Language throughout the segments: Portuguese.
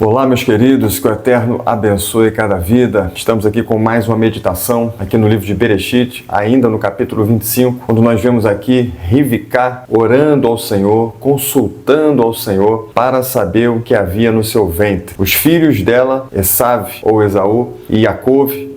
Olá, meus queridos, que o Eterno abençoe cada vida. Estamos aqui com mais uma meditação aqui no livro de Bereshit, ainda no capítulo 25, quando nós vemos aqui Rivká orando ao Senhor, consultando ao Senhor para saber o que havia no seu ventre. Os filhos dela, Esav ou Esaú e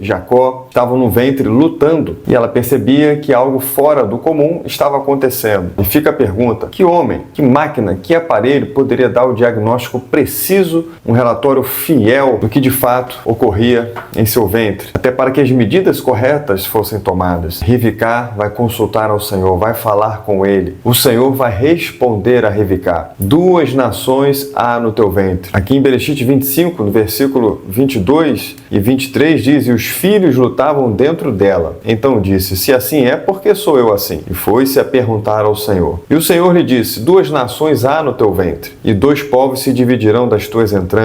Jacó, estavam no ventre lutando e ela percebia que algo fora do comum estava acontecendo. E fica a pergunta: que homem, que máquina, que aparelho poderia dar o diagnóstico preciso, um relatório fiel do que de fato ocorria em seu ventre, até para que as medidas corretas fossem tomadas? Rivká vai consultar ao Senhor, vai falar com ele. O Senhor vai responder a Rivká: 2 nações há no teu ventre. Aqui em Bereshit 25, no versículo 22 e 23 diz: e os filhos lutavam dentro dela. Então disse: se assim é, por que sou eu assim? E foi-se a perguntar ao Senhor. E o Senhor lhe disse: 2 nações há no teu ventre, e 2 povos se dividirão das tuas entranhas.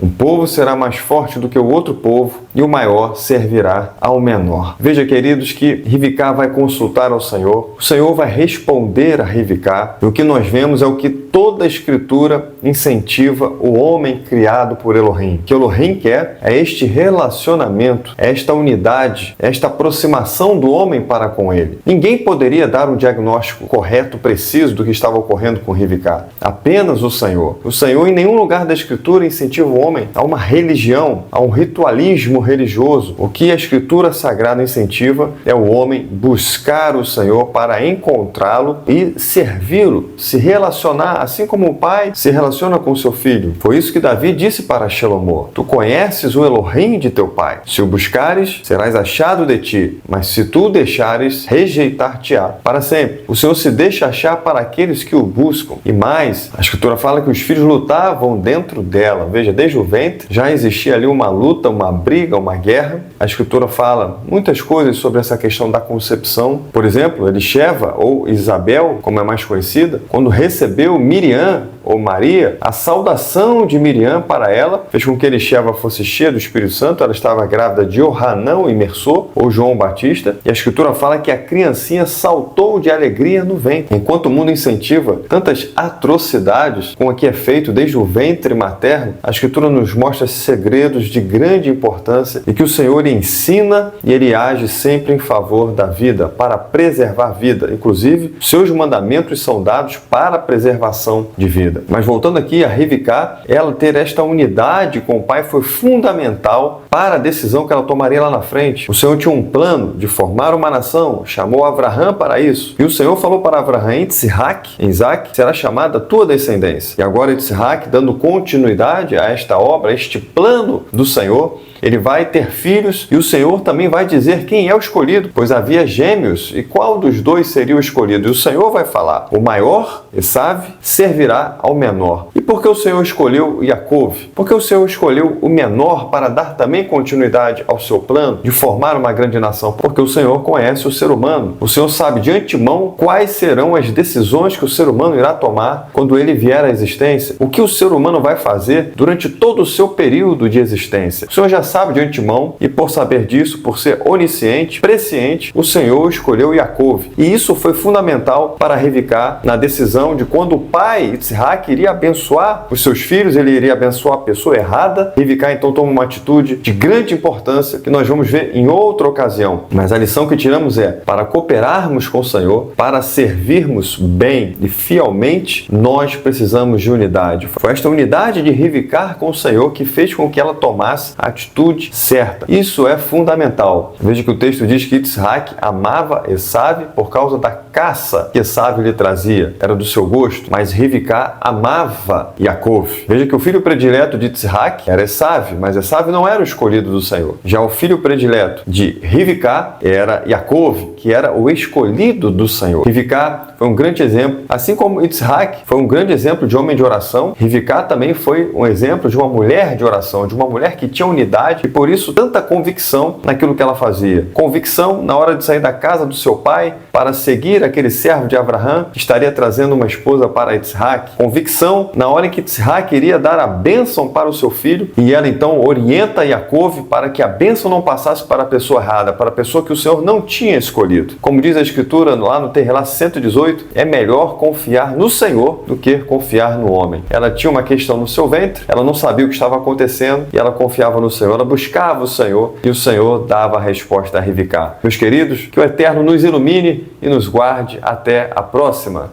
Um povo será mais forte do que o outro povo, e o maior servirá ao menor. Veja, queridos, que Rivká vai consultar ao Senhor, o Senhor vai responder a Rivká, e o que nós vemos é o que toda a Escritura incentiva o homem criado por Elohim. O que Elohim quer é este relacionamento, esta unidade, esta aproximação do homem para com ele. Ninguém poderia dar um diagnóstico correto, preciso do que estava ocorrendo com Rivká. Apenas o Senhor. O Senhor, em nenhum lugar da Escritura, incentiva o homem a uma religião, a um ritualismo religioso. O que a Escritura Sagrada incentiva é o homem buscar o Senhor para encontrá-lo e servi-lo, se relacionar, assim como o pai se relaciona com seu filho. Foi isso que Davi disse para Shalomó: tu conheces o Elohim de teu pai. Se o buscares, serás achado de ti, mas se tu o deixares, rejeitar-te-á para sempre. O Senhor se deixa achar para aqueles que o buscam. E mais, a Escritura fala que os filhos lutavam dentro dela. Veja, desde o ventre já existia ali uma luta, uma briga, uma guerra. A Escritura fala muitas coisas sobre essa questão da concepção. Por exemplo, Elisheva, ou Isabel, como é mais conhecida, quando recebeu Miriam, ou Maria, a saudação de Miriam para ela fez com que Elisheva fosse cheia do Espírito Santo. Ela estava grávida de Yohanan, imersor, ou João Batista, e a Escritura fala que a criancinha saltou de alegria no ventre. Enquanto o mundo incentiva tantas atrocidades com o que é feito desde o ventre materno, a Escritura nos mostra segredos de grande importância e que o Senhor ensina e Ele age sempre em favor da vida, para preservar a vida. Inclusive, seus mandamentos são dados para a preservação de vida. Mas voltando aqui a Rivká, ela ter esta unidade com o pai foi fundamental para a decisão que ela tomaria lá na frente. O Senhor tinha um plano de formar uma nação, chamou Avraham para isso. E o Senhor falou para Avraham: em Isaac, será chamada a tua descendência. E agora Isaac, dando continuidade a esta obra, a este plano do Senhor, ele vai ter filhos e o Senhor também vai dizer quem é o escolhido, pois havia gêmeos, e qual dos 2 seria o escolhido? E o Senhor vai falar: o maior, Esav, servirá ao menor. E por que o Senhor escolheu Jacó? Porque o Senhor escolheu o menor para dar também continuidade ao seu plano de formar uma grande nação? Porque o Senhor conhece o ser humano. O Senhor sabe de antemão quais serão as decisões que o ser humano irá tomar quando ele vier à existência. O que o ser humano vai fazer durante todo o seu período de existência. O Senhor já sabe de antemão, e por saber disso, por ser onisciente, presciente, o Senhor escolheu Jacó. E isso foi fundamental para Rivká na decisão de quando o pai, Yitzhak, iria abençoar os seus filhos, ele iria abençoar a pessoa errada. Rivká então toma uma atitude de grande importância que nós vamos ver em outra ocasião. Mas a lição que tiramos é: para cooperarmos com o Senhor, para servirmos bem e fielmente, nós precisamos de unidade. Foi esta unidade de Rivká com o Senhor que fez com que ela tomasse a atitude certa. Isso é fundamental. Veja que o texto diz que Yitzhak amava Esav por causa da caça que Esav lhe trazia. Era do seu gosto, mas Rivká amava Jacó. Veja que o filho predileto de Yitzhak era Esav, mas Esav não era o escolhido do Senhor. Já o filho predileto de Rivká era Jacó, que era o escolhido do Senhor. Rivká foi um grande exemplo. Assim como Yitzhak foi um grande exemplo de homem de oração, Rivká também foi um exemplo de uma mulher de oração, de uma mulher que tinha unidade e, por isso, tanta convicção naquilo que ela fazia. Convicção na hora de sair da casa do seu pai para seguir aquele servo de Abraão, que estaria trazendo uma esposa para Isaac. Convicção na hora em que Isaac iria dar a bênção para o seu filho, e ela então orienta Jacó para que a bênção não passasse para a pessoa errada, para a pessoa que o Senhor não tinha escolhido. Como diz a Escritura lá no Terrelá 118, é melhor confiar no Senhor do que confiar no homem. Ela tinha uma questão no seu ventre, ela não sabia o que estava acontecendo e ela confiava no Senhor, ela buscava o Senhor e o Senhor dava a resposta a Rivicá. Meus queridos, que o Eterno nos ilumine e nos guarde. Até a próxima.